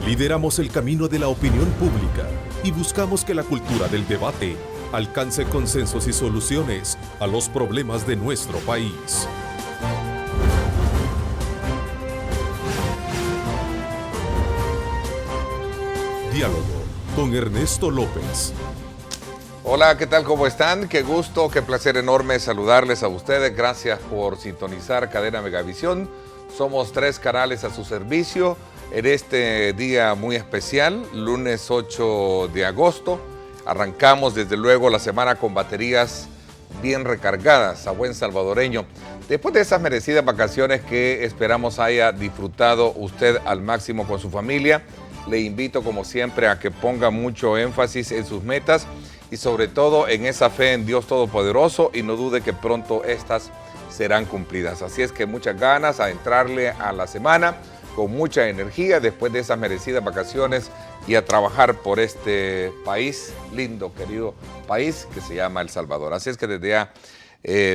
Lideramos el camino de la opinión pública y buscamos que la cultura del debate alcance consensos y soluciones a los problemas de nuestro país. Diálogo con Ernesto López. Hola, ¿qué tal? ¿Cómo están? Qué gusto, qué placer enorme saludarles a ustedes. Gracias por sintonizar Cadena Megavisión. Somos 3 canales a su servicio en este día muy especial, lunes 8 de agosto. Arrancamos desde luego la semana con baterías bien recargadas a buen salvadoreño. Después de esas merecidas vacaciones que esperamos haya disfrutado usted al máximo con su familia, le invito como siempre a que ponga mucho énfasis en sus metas y sobre todo en esa fe en Dios Todopoderoso y no dude que pronto estas serán cumplidas. Así es que muchas ganas a entrarle a la semana con mucha energía después de esas merecidas vacaciones y a trabajar por este país, lindo, querido país que se llama El Salvador. Así es que desde ya,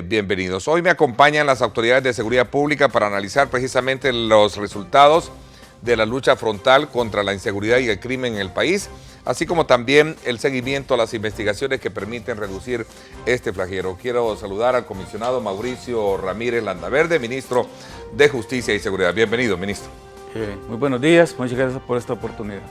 bienvenidos. Hoy me acompañan las autoridades de seguridad pública para analizar precisamente los resultados de la lucha frontal contra la inseguridad y el crimen en el país, así como también el seguimiento a las investigaciones que permiten reducir este flagelo. Quiero saludar al comisionado Mauricio Ramírez Landaverde, ministro de Justicia y Seguridad. Bienvenido, ministro. Muy buenos días, muchas gracias por esta oportunidad.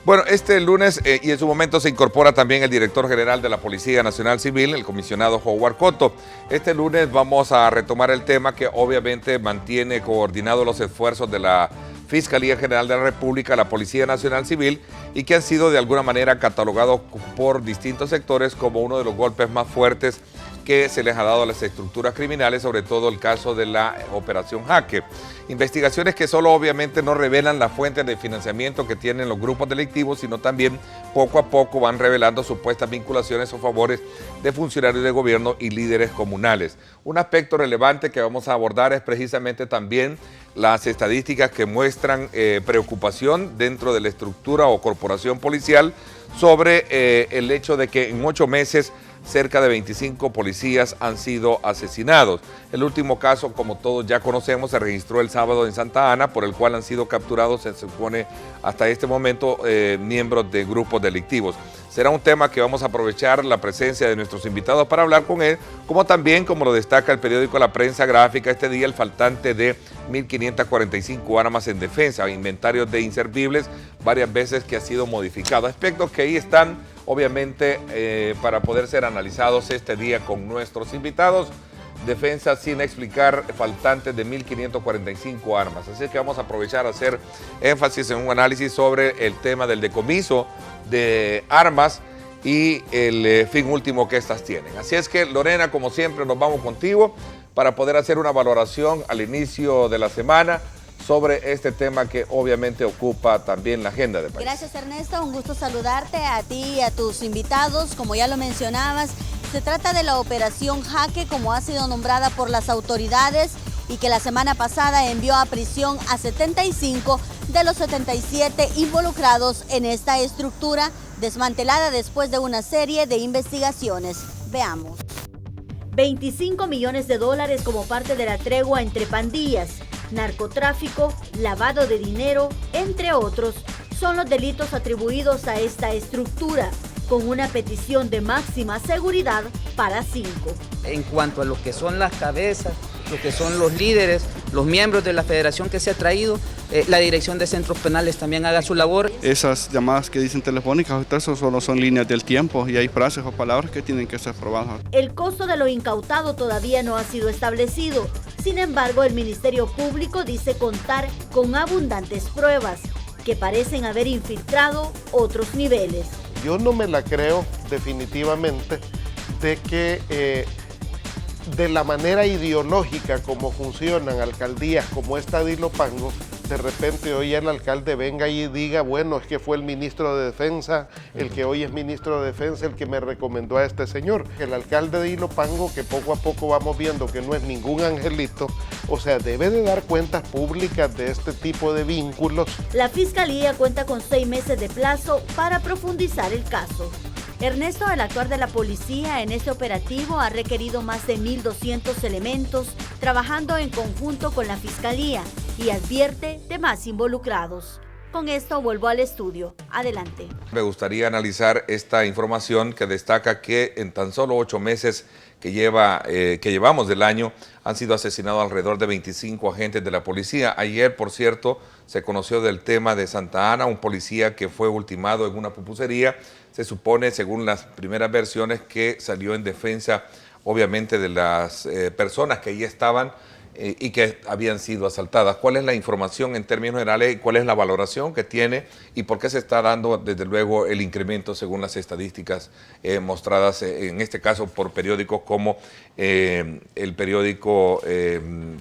Bueno, este lunes y en su momento se incorpora también el director general de la Policía Nacional Civil, el comisionado Howard Cotto. Este lunes vamos a retomar el tema que obviamente mantiene coordinados los esfuerzos de la Fiscalía General de la República, la Policía Nacional Civil, y que han sido de alguna manera catalogados por distintos sectores como uno de los golpes más fuertes que se les ha dado a las estructuras criminales, sobre todo el caso de la Operación Jaque. Investigaciones que solo obviamente no revelan las fuentes de financiamiento que tienen los grupos delictivos, sino también poco a poco van revelando supuestas vinculaciones o favores de funcionarios de gobierno y líderes comunales. Un aspecto relevante que vamos a abordar es precisamente también las estadísticas que muestran preocupación dentro de la estructura o corporación policial sobre el hecho de que en 8 meses cerca de 25 policías han sido asesinados. El último caso, como todos ya conocemos, se registró el sábado en Santa Ana, por el cual han sido capturados, se supone hasta este momento, miembros de grupos delictivos. Será un tema que vamos a aprovechar la presencia de nuestros invitados para hablar con él, como también, como lo destaca el periódico La Prensa Gráfica, este día el faltante de 1.545 armas en defensa, inventarios de inservibles, varias veces que ha sido modificado. Aspectos que ahí están, obviamente, para poder ser analizados este día con nuestros invitados. Defensa sin explicar, faltantes de 1.545 armas. Así que vamos a aprovechar a hacer énfasis en un análisis sobre el tema del decomiso de armas y el fin último que estas tienen. Así es que, Lorena, como siempre, nos vamos contigo para poder hacer una valoración al inicio de la semana sobre este tema que obviamente ocupa también la agenda del país. Gracias, Ernesto, un gusto saludarte a ti y a tus invitados. Como ya lo mencionabas, se trata de la Operación Jaque, como ha sido nombrada por las autoridades, y que la semana pasada envió a prisión a 75 de los 77 involucrados en esta estructura, desmantelada después de una serie de investigaciones. Veamos. 25 millones de dólares como parte de la tregua entre pandillas, narcotráfico, lavado de dinero, entre otros, son los delitos atribuidos a esta estructura, con una petición de máxima seguridad para 5. En cuanto a lo que son las cabezas, lo que son los líderes, los miembros de la federación que se ha traído, la dirección de centros penales también haga su labor. Esas llamadas que dicen telefónicas, eso solo son líneas del tiempo y hay frases o palabras que tienen que ser probadas. El costo de lo incautado todavía no ha sido establecido. Sin embargo, el Ministerio Público dice contar con abundantes pruebas que parecen haber infiltrado otros niveles. Yo no me la creo definitivamente de que de la manera ideológica como funcionan alcaldías como esta de Ilopango, de repente hoy el alcalde venga y diga, bueno, es que fue el ministro de Defensa, el que hoy es ministro de Defensa, el que me recomendó a este señor. El alcalde de Ilopango, que poco a poco vamos viendo que no es ningún angelito, o sea, debe de dar cuentas públicas de este tipo de vínculos. La Fiscalía cuenta con 6 meses de plazo para profundizar el caso. Ernesto, el actuar de la policía en este operativo ha requerido más de 1.200 elementos trabajando en conjunto con la Fiscalía y advierte de más involucrados. Con esto vuelvo al estudio. Adelante. Me gustaría analizar esta información que destaca que en tan solo 8 meses que llevamos del año han sido asesinados alrededor de 25 agentes de la policía. Ayer, por cierto, se conoció del tema de Santa Ana, un policía que fue ultimado en una pupusería. Se supone, según las primeras versiones, que salió en defensa, obviamente, de las personas que allí estaban y que habían sido asaltadas. ¿Cuál es la información en términos generales y cuál es la valoración que tiene y por qué se está dando, desde luego, el incremento según las estadísticas mostradas, en este caso, por periódicos como el periódico,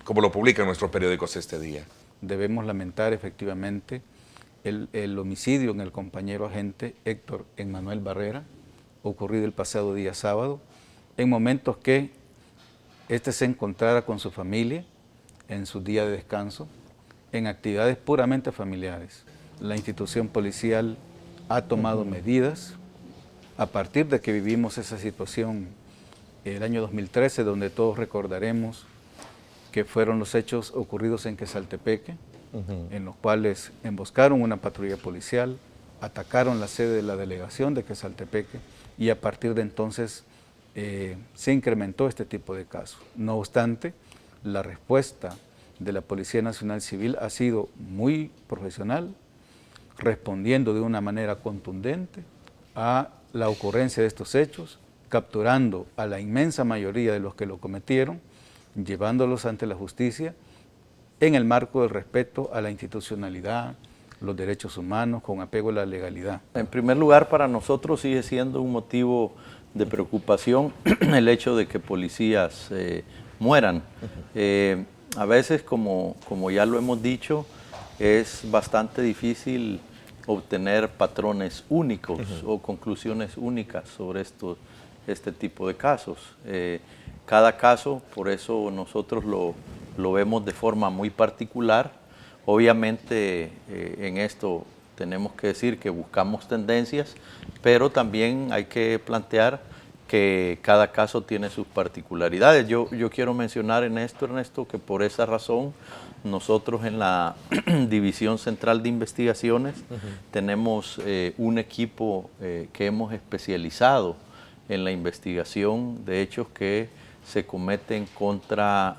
como lo publican nuestros periódicos este día? Debemos lamentar efectivamente el homicidio en el compañero agente Héctor Emmanuel Barrera, ocurrido el pasado día sábado, en momentos que este se encontrara con su familia en su día de descanso, en actividades puramente familiares. La institución policial ha tomado medidas a partir de que vivimos esa situación el año 2013, donde todos recordaremos que fueron los hechos ocurridos en Quezaltepeque, en los cuales emboscaron una patrulla policial, atacaron la sede de la delegación de Quezaltepeque y a partir de entonces se incrementó este tipo de casos. No obstante, la respuesta de la Policía Nacional Civil ha sido muy profesional, respondiendo de una manera contundente a la ocurrencia de estos hechos, capturando a la inmensa mayoría de los que lo cometieron, llevándolos ante la justicia en el marco del respeto a la institucionalidad, los derechos humanos, con apego a la legalidad. En primer lugar, para nosotros sigue siendo un motivo de preocupación el hecho de que policías mueran. A veces, como ya lo hemos dicho, es bastante difícil obtener patrones únicos o conclusiones únicas sobre este tipo de casos. Cada caso, por eso nosotros lo vemos de forma muy particular. Obviamente en esto tenemos que decir que buscamos tendencias, pero también hay que plantear que cada caso tiene sus particularidades. Yo quiero mencionar en esto, Ernesto, que por esa razón nosotros en la División Central de Investigaciones tenemos un equipo que hemos especializado en la investigación de hechos que se cometen contra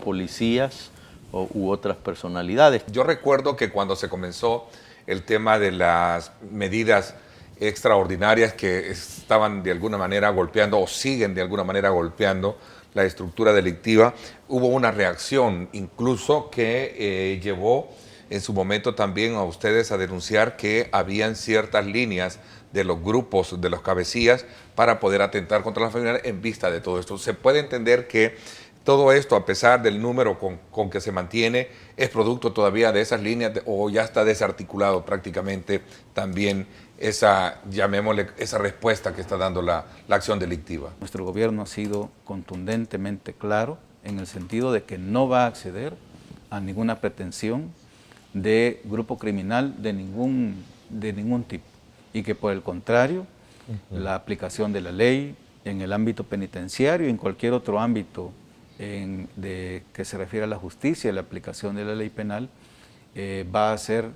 policías u otras personalidades. Yo recuerdo que cuando se comenzó el tema de las medidas extraordinarias que estaban de alguna manera golpeando o siguen de alguna manera golpeando la estructura delictiva, hubo una reacción incluso que llevó en su momento también a ustedes a denunciar que habían ciertas líneas de los grupos, de los cabecillas, para poder atentar contra la familia en vista de todo esto. Se puede entender que todo esto, a pesar del número con que se mantiene, es producto todavía de esas líneas o ya está desarticulado prácticamente también esa, llamémosle, esa respuesta que está dando la acción delictiva. Nuestro gobierno ha sido contundentemente claro en el sentido de que no va a acceder a ninguna pretensión de grupo criminal de ningún tipo y que por el contrario, la aplicación de la ley en el ámbito penitenciario y en cualquier otro ámbito que se refiere a la justicia, la aplicación de la ley penal, va a ser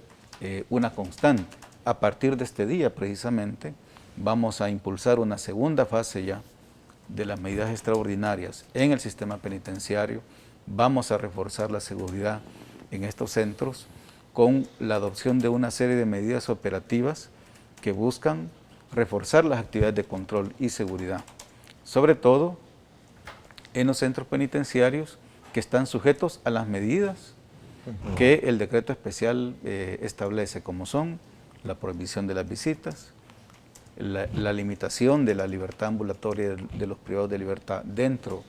una constante. A partir de este día, precisamente, vamos a impulsar una segunda fase ya de las medidas extraordinarias en el sistema penitenciario. Vamos a reforzar la seguridad en estos centros con la adopción de una serie de medidas operativas que buscan reforzar las actividades de control y seguridad, sobre todo en los centros penitenciarios que están sujetos a las medidas que el decreto especial establece, como son la prohibición de las visitas, la limitación de la libertad ambulatoria de los privados de libertad dentro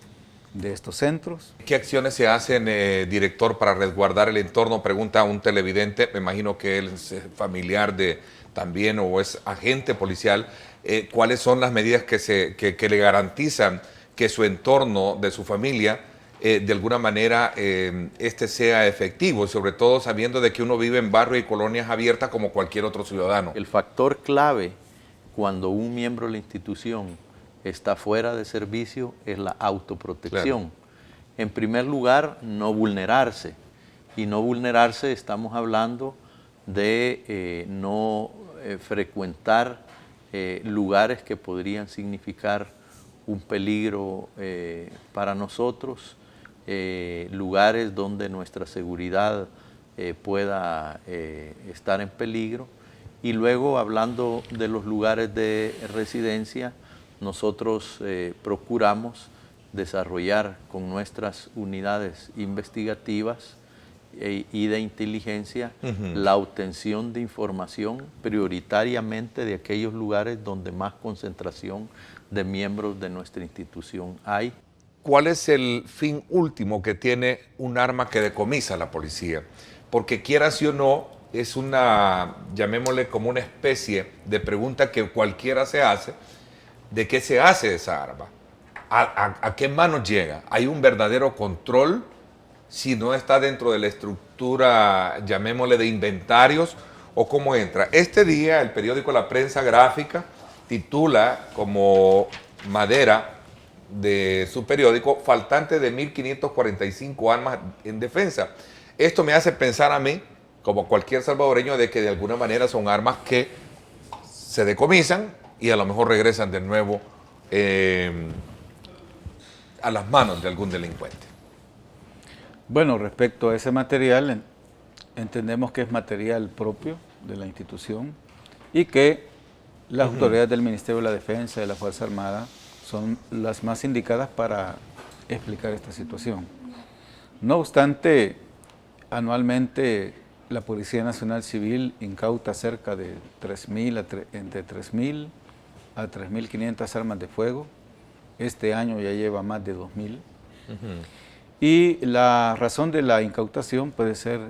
de estos centros. ¿Qué acciones se hacen, director, para resguardar el entorno? Pregunta un televidente, me imagino que él es familiar de también o es agente policial. ¿Cuáles son las medidas que le garantizan que su entorno de su familia de alguna manera sea efectivo, sobre todo sabiendo de que uno vive en barrios y colonias abiertas como cualquier otro ciudadano? El factor clave cuando un miembro de la institución está fuera de servicio es la autoprotección. Claro. En primer lugar, no vulnerarse. Y no vulnerarse estamos hablando de no frecuentar lugares que podrían significar un peligro para nosotros, lugares donde nuestra seguridad pueda estar en peligro. Y luego, hablando de los lugares de residencia, nosotros procuramos desarrollar con nuestras unidades investigativas y de inteligencia la obtención de información prioritariamente de aquellos lugares donde más concentración de miembros de nuestra institución hay. ¿Cuál es el fin último que tiene un arma que decomisa la policía? Porque quiera sí o no, es una, llamémosle como una especie de pregunta que cualquiera se hace, ¿de qué se hace esa arma? ¿A qué manos llega? ¿Hay un verdadero control? Si no está dentro de la estructura, llamémosle de inventarios, ¿o cómo entra? Este día el periódico La Prensa Gráfica titula como madera de su periódico, faltante de 1.545 armas en defensa. Esto me hace pensar a mí, como cualquier salvadoreño, de que de alguna manera son armas que se decomisan y a lo mejor regresan de nuevo a las manos de algún delincuente. Bueno, respecto a ese material, entendemos que es material propio de la institución y que las autoridades del Ministerio de la Defensa y de la Fuerza Armada son las más indicadas para explicar esta situación. No obstante, anualmente la Policía Nacional Civil incauta cerca de entre 3.000 a 3.500 armas de fuego. Este año ya lleva más de 2.000. Y la razón de la incautación puede ser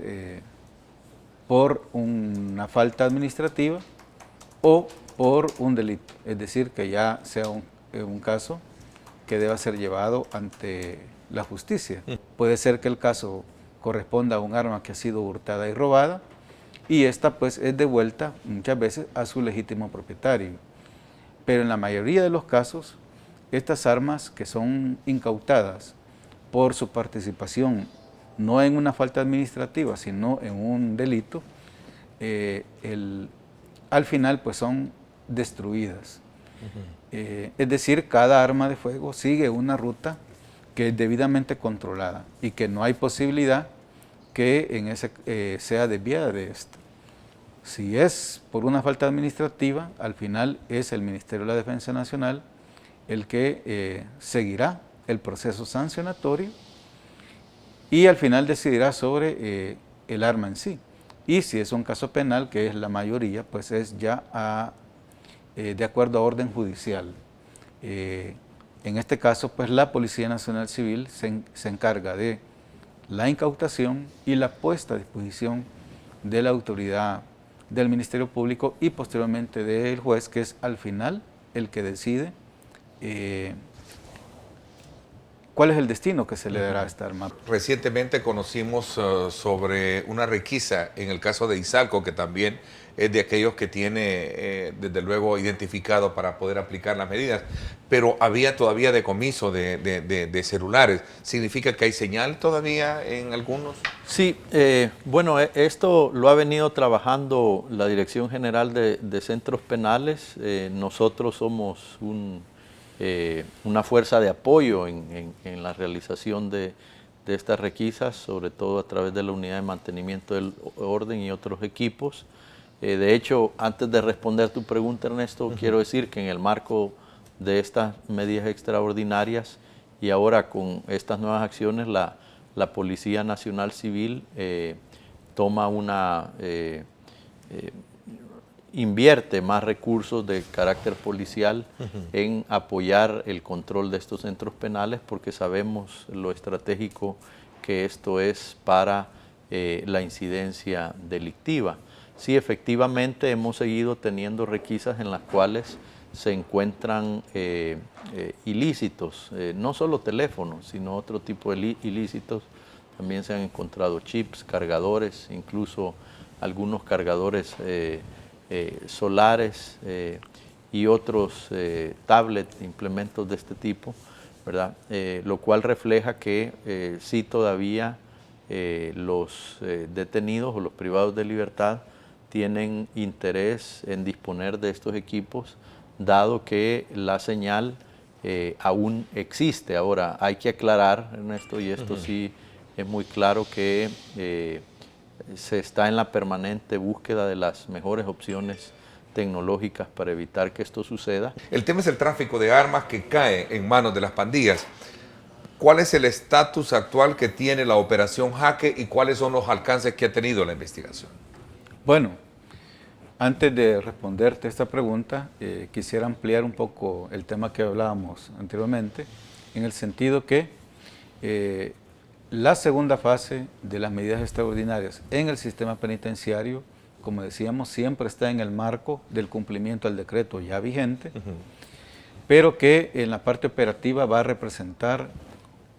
por una falta administrativa o por un delito, es decir, que ya sea un caso que deba ser llevado ante la justicia. Puede ser que el caso corresponda a un arma que ha sido hurtada y robada y esta pues es devuelta muchas veces a su legítimo propietario. Pero en la mayoría de los casos, estas armas que son incautadas por su participación no en una falta administrativa, sino en un delito, al final pues son destruidas. Es decir, cada arma de fuego sigue una ruta que es debidamente controlada y que no hay posibilidad que sea desviada de esta. Si es por una falta administrativa, al final es el Ministerio de la Defensa Nacional el que seguirá el proceso sancionatorio y al final decidirá sobre el arma en sí. Y si es un caso penal, que es la mayoría, pues es ya de acuerdo a orden judicial. En este caso, pues la Policía Nacional Civil se encarga de la incautación y la puesta a disposición de la autoridad del Ministerio Público y posteriormente del juez, que es al final el que decide cuál es el destino que se le dará a esta arma. Recientemente conocimos sobre una requisa en el caso de Izalco, que también es de aquellos que tiene, desde luego, identificado para poder aplicar las medidas, pero había todavía decomiso de celulares. ¿Significa que hay señal todavía en algunos? Sí, bueno, esto lo ha venido trabajando la Dirección General de Centros Penales. Nosotros somos una fuerza de apoyo en la realización de estas requisas, sobre todo a través de la Unidad de Mantenimiento del Orden y otros equipos. De hecho, antes de responder tu pregunta, Ernesto, quiero decir que en el marco de estas medidas extraordinarias y ahora con estas nuevas acciones, la Policía Nacional Civil invierte más recursos de carácter policial en apoyar el control de estos centros penales, porque sabemos lo estratégico que esto es para la incidencia delictiva. Sí, efectivamente hemos seguido teniendo requisas en las cuales se encuentran ilícitos, no solo teléfonos, sino otro tipo de ilícitos. También se han encontrado chips, cargadores, incluso algunos cargadores solares y otros tablets, implementos de este tipo, ¿verdad? Lo cual refleja que sí todavía los detenidos o los privados de libertad tienen interés en disponer de estos equipos, dado que la señal aún existe. Ahora, hay que aclarar, Ernesto, y esto sí es muy claro, que se está en la permanente búsqueda de las mejores opciones tecnológicas para evitar que esto suceda. El tema es el tráfico de armas que cae en manos de las pandillas. ¿Cuál es el estatus actual que tiene la operación Jaque y cuáles son los alcances que ha tenido la investigación? Bueno, antes de responderte esta pregunta, quisiera ampliar un poco el tema que hablábamos anteriormente, en el sentido que la segunda fase de las medidas extraordinarias en el sistema penitenciario, como decíamos, siempre está en el marco del cumplimiento al decreto ya vigente, pero que en la parte operativa va a representar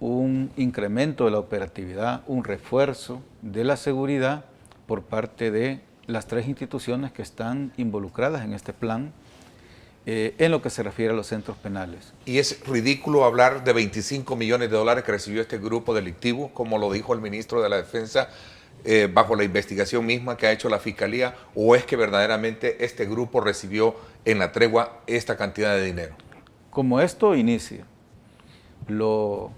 un incremento de la operatividad, un refuerzo de la seguridad por parte de las 3 instituciones que están involucradas en este plan en lo que se refiere a los centros penales. Y es ridículo hablar de 25 millones de dólares que recibió este grupo delictivo, como lo dijo el ministro de la Defensa, bajo la investigación misma que ha hecho la Fiscalía, o es que verdaderamente este grupo recibió en la tregua esta cantidad de dinero. Como esto inicia, lo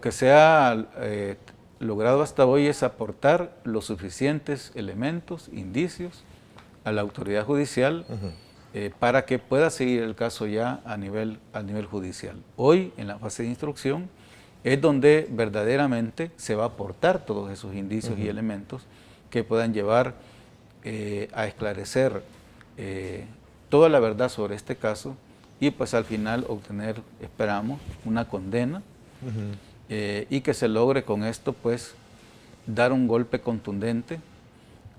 que se ha logrado hasta hoy es aportar los suficientes elementos, indicios a la autoridad judicial para que pueda seguir el caso ya a nivel judicial. Hoy, en la fase de instrucción, es donde verdaderamente se va a aportar todos esos indicios y elementos que puedan llevar a esclarecer toda la verdad sobre este caso y pues al final obtener, esperamos, una condena y que se logre con esto pues dar un golpe contundente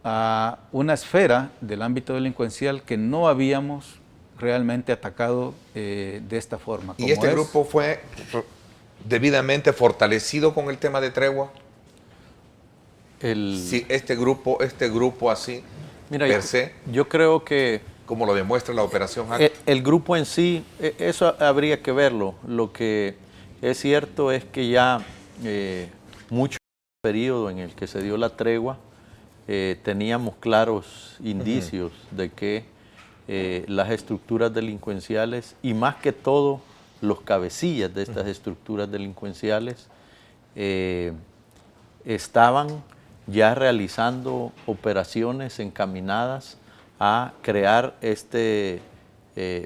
a una esfera del ámbito delincuencial que no habíamos realmente atacado de esta forma. ¿Y este grupo fue debidamente fortalecido con el tema de tregua? Sí, este grupo así, mira, per se, yo creo que como lo demuestra la operación Jaque. el grupo en sí, eso habría que verlo. Lo que es cierto es que ya mucho periodo en el que se dio la tregua, teníamos claros indicios de que las estructuras delincuenciales, y más que todo los cabecillas de estas estructuras delincuenciales, estaban ya realizando operaciones encaminadas a crear este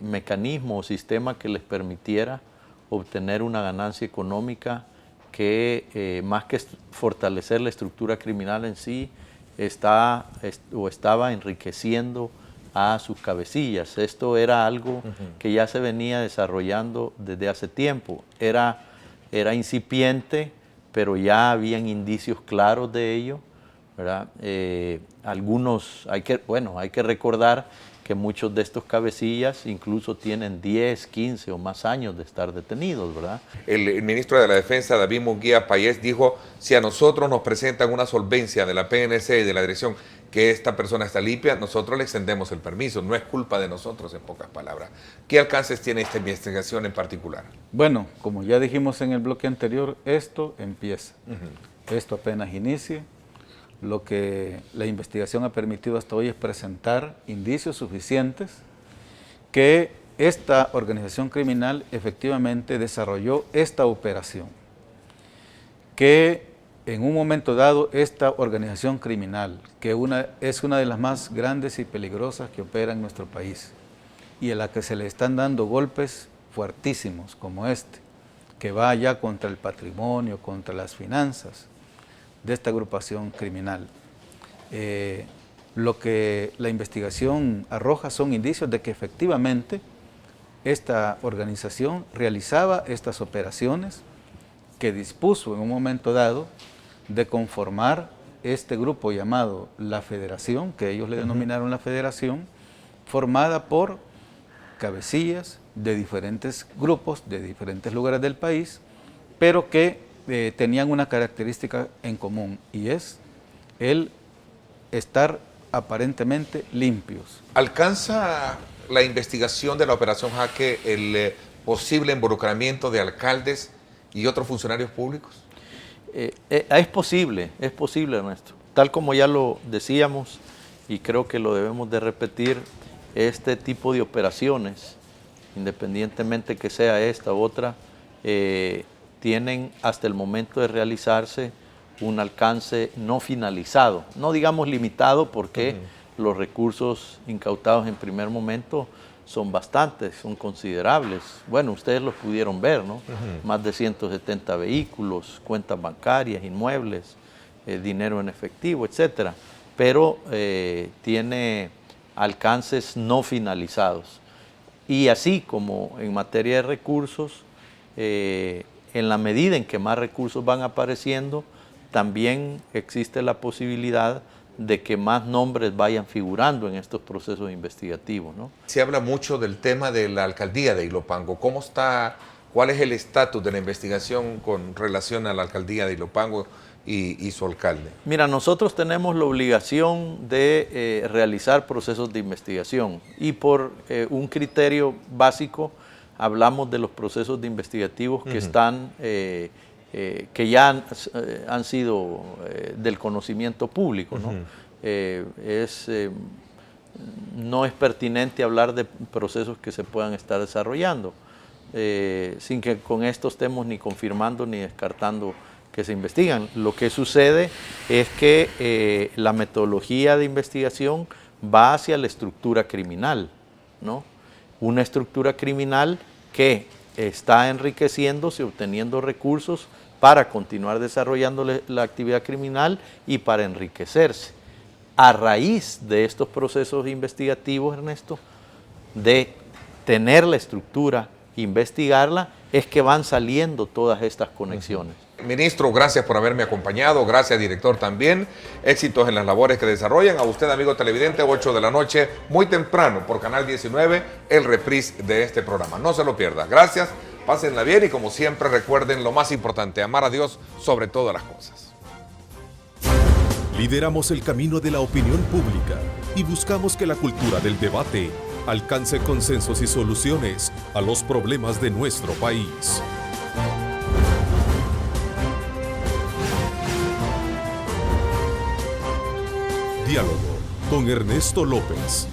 mecanismo o sistema que les permitiera obtener una ganancia económica que más que fortalecer la estructura criminal en sí, estaba enriqueciendo a sus cabecillas. Esto era algo que ya se venía desarrollando desde hace tiempo. Era incipiente, pero ya habían indicios claros de ello, ¿verdad? Algunos, hay que recordar que muchos de estos cabecillas incluso tienen 10, 15 o más años de estar detenidos, ¿verdad? El ministro de la Defensa, David Munguía Payés, dijo, si a nosotros nos presentan una solvencia de la PNC y de la dirección que esta persona está limpia, nosotros le extendemos el permiso, no es culpa de nosotros, en pocas palabras. ¿Qué alcances tiene esta investigación en particular? Bueno, como ya dijimos en el bloque anterior, esto empieza, esto apenas inicia. Lo que la investigación ha permitido hasta hoy es presentar indicios suficientes que esta organización criminal efectivamente desarrolló esta operación, que en un momento dado esta organización criminal, que es una de las más grandes y peligrosas que opera en nuestro país y a la que se le están dando golpes fuertísimos como este, que va ya contra el patrimonio, contra las finanzas de esta agrupación criminal. Lo que la investigación arroja son indicios de que efectivamente esta organización realizaba estas operaciones, que dispuso en un momento dado de conformar este grupo llamado la Federación, que ellos le denominaron la Federación, formada por cabecillas de diferentes grupos, de diferentes lugares del país, pero que tenían una característica en común, y es el estar aparentemente limpios. ¿Alcanza la investigación de la operación Jaque el posible involucramiento de alcaldes y otros funcionarios públicos? Es posible, Ernesto. Tal como ya lo decíamos, y creo que lo debemos de repetir, este tipo de operaciones, independientemente que sea esta u otra, tienen hasta el momento de realizarse un alcance no finalizado, no digamos limitado, porque los recursos incautados en primer momento son bastantes, son considerables. Bueno, ustedes los pudieron ver, ¿no? Más de 170 vehículos, cuentas bancarias, inmuebles, dinero en efectivo, etcétera. Pero tiene alcances no finalizados. Y así como en materia de recursos, en la medida en que más recursos van apareciendo, también existe la posibilidad de que más nombres vayan figurando en estos procesos investigativos, ¿no? Se habla mucho del tema de la alcaldía de Ilopango. ¿Cómo está, cuál es el estatus de la investigación con relación a la alcaldía de Ilopango y su alcalde? Mira, nosotros tenemos la obligación de realizar procesos de investigación y por un criterio básico hablamos de los procesos de investigativos que están, que ya han sido del conocimiento público, ¿no? No es pertinente hablar de procesos que se puedan estar desarrollando, sin que con esto estemos ni confirmando ni descartando que se investigan. Lo que sucede es que la metodología de investigación va hacia la estructura criminal, ¿no? Una estructura criminal que está enriqueciéndose, obteniendo recursos para continuar desarrollando la actividad criminal y para enriquecerse. A raíz de estos procesos investigativos, Ernesto, de tener la estructura, investigarla, es que van saliendo todas estas conexiones. Ministro, gracias por haberme acompañado, gracias director también, éxitos en las labores que desarrollan. A usted, amigo televidente, 8 de la noche, muy temprano por Canal 19, el reprise de este programa. No se lo pierda. Gracias, pásenla bien y como siempre recuerden lo más importante, amar a Dios sobre todas las cosas. Lideramos el camino de la opinión pública y buscamos que la cultura del debate alcance consensos y soluciones a los problemas de nuestro país. Diálogo con Ernesto López.